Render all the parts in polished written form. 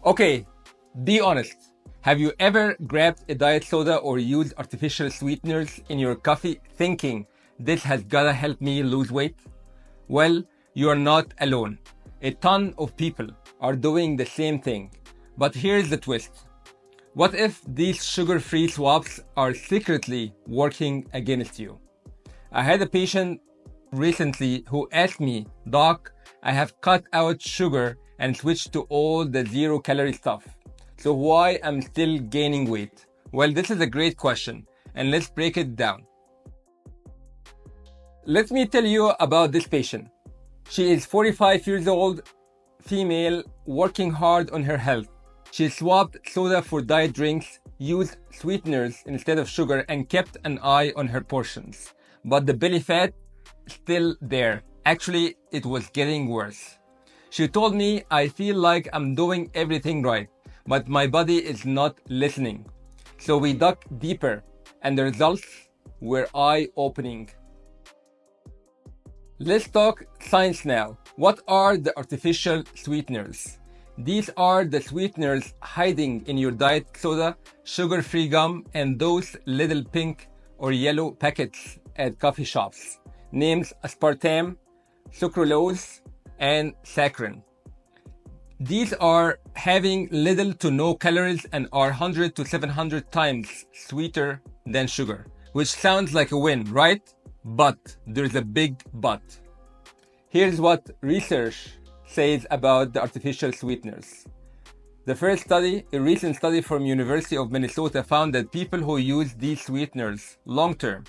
Okay, be honest. Have you ever grabbed a diet soda or used artificial sweeteners in your coffee thinking this has gotta help me lose weight? Well, you are not alone. A ton of people are doing the same thing. But here's the twist. What if these sugar-free swaps are secretly working against you? I had a patient recently who asked me, Doc, I have cut out sugar and switched to all the zero-calorie stuff. So why I'm still gaining weight? Well, this is a great question, and let's break it down. Let me tell you about this patient. She is 45 years old, female, working hard on her health. She swapped soda for diet drinks, used sweeteners instead of sugar, and kept an eye on her portions. But the belly fat still there. Actually, it was getting worse. She told me, I feel like I'm doing everything right, but my body is not listening. So we dug deeper, and the results were eye-opening. Let's talk science now. What are the artificial sweeteners? These are the sweeteners hiding in your diet soda, sugar-free gum, and those little pink or yellow packets at coffee shops. Names aspartame, sucralose, and saccharin. These are having little to no calories and are 100 to 700 times sweeter than sugar, which sounds like a win, right? But there's a big but. Here's what research says about the artificial sweeteners. The first study, a recent study from University of Minnesota, found that people who use these sweeteners long-term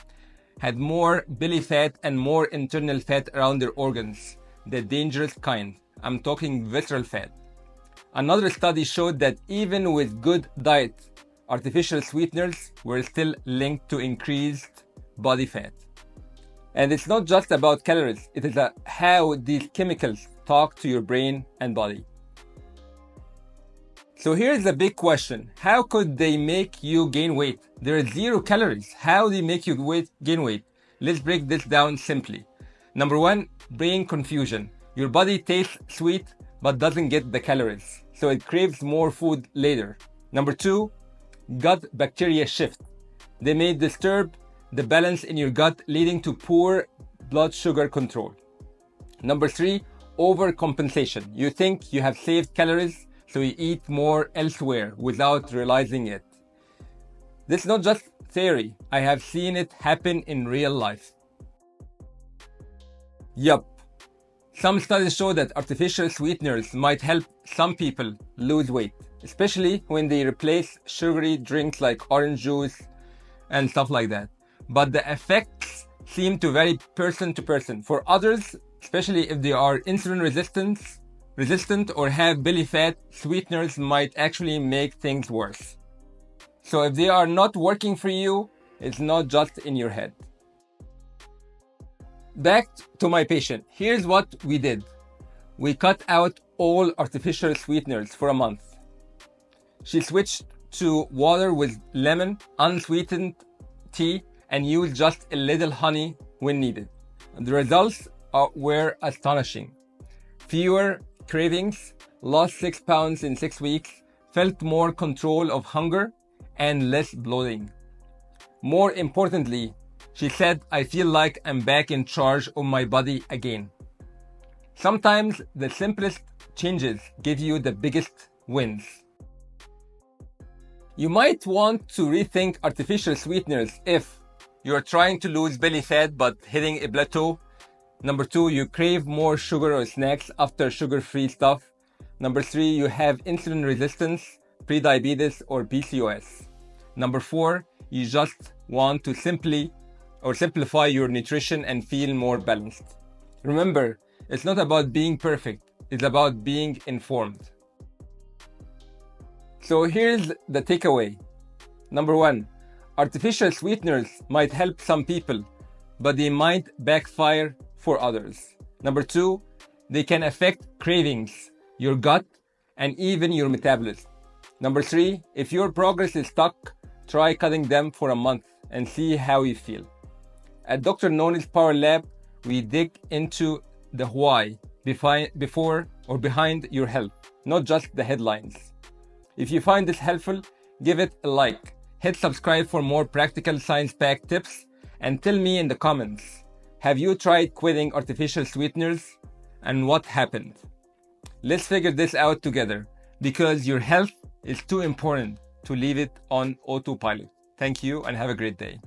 had more belly fat and more internal fat around their organs, the dangerous kind. I'm talking visceral fat. Another study showed that even with good diet, artificial sweeteners were still linked to increased body fat. And it's not just about calories, it is how these chemicals talk to your brain and body. So here's the big question. How could they make you gain weight? There are 0 calories. How do they make you gain weight? Let's break this down simply. Number 1, brain confusion. Your body tastes sweet but doesn't get the calories, so it craves more food later. Number 2, gut bacteria shift. They may disturb the balance in your gut, leading to poor blood sugar control. Number 3, overcompensation. You think you have saved calories, so you eat more elsewhere without realizing it. This is not just theory. I have seen it happen in real life. Yup. Some studies show that artificial sweeteners might help some people lose weight, especially when they replace sugary drinks like orange juice and stuff like that. But the effects seem to vary person to person. For others, especially if they are insulin resistant or have belly fat, sweeteners might actually make things worse. So if they are not working for you, it's not just in your head. Back to my patient. Here's what we did. We cut out all artificial sweeteners for a month. She switched to water with lemon, unsweetened tea, and used just a little honey when needed. The results were astonishing. Fewer cravings, lost 6 pounds in 6 weeks, felt more control of hunger, and less bloating. More importantly, she said, I feel like I'm back in charge of my body again. Sometimes the simplest changes give you the biggest wins. You might want to rethink artificial sweeteners if you're trying to lose belly fat but hitting a plateau. Number 2, you crave more sugar or snacks after sugar-free stuff. Number 3, you have insulin resistance, prediabetes, or PCOS. Number 4, you just want to simplify your nutrition and feel more balanced. Remember, it's not about being perfect, it's about being informed. So here's the takeaway. Number 1, artificial sweeteners might help some people, but they might backfire for others. Number 2, they can affect cravings, your gut, and even your metabolism. Number 3, if your progress is stuck, try cutting them for a month and see how you feel. At Dr. Nony's Power Lab, we dig into the why before or behind your health, not just the headlines. If you find this helpful, give it a like. Hit subscribe for more practical science-packed tips, and tell me in the comments, have you tried quitting artificial sweeteners and what happened? Let's figure this out together, because your health is too important to leave it on autopilot. Thank you and have a great day.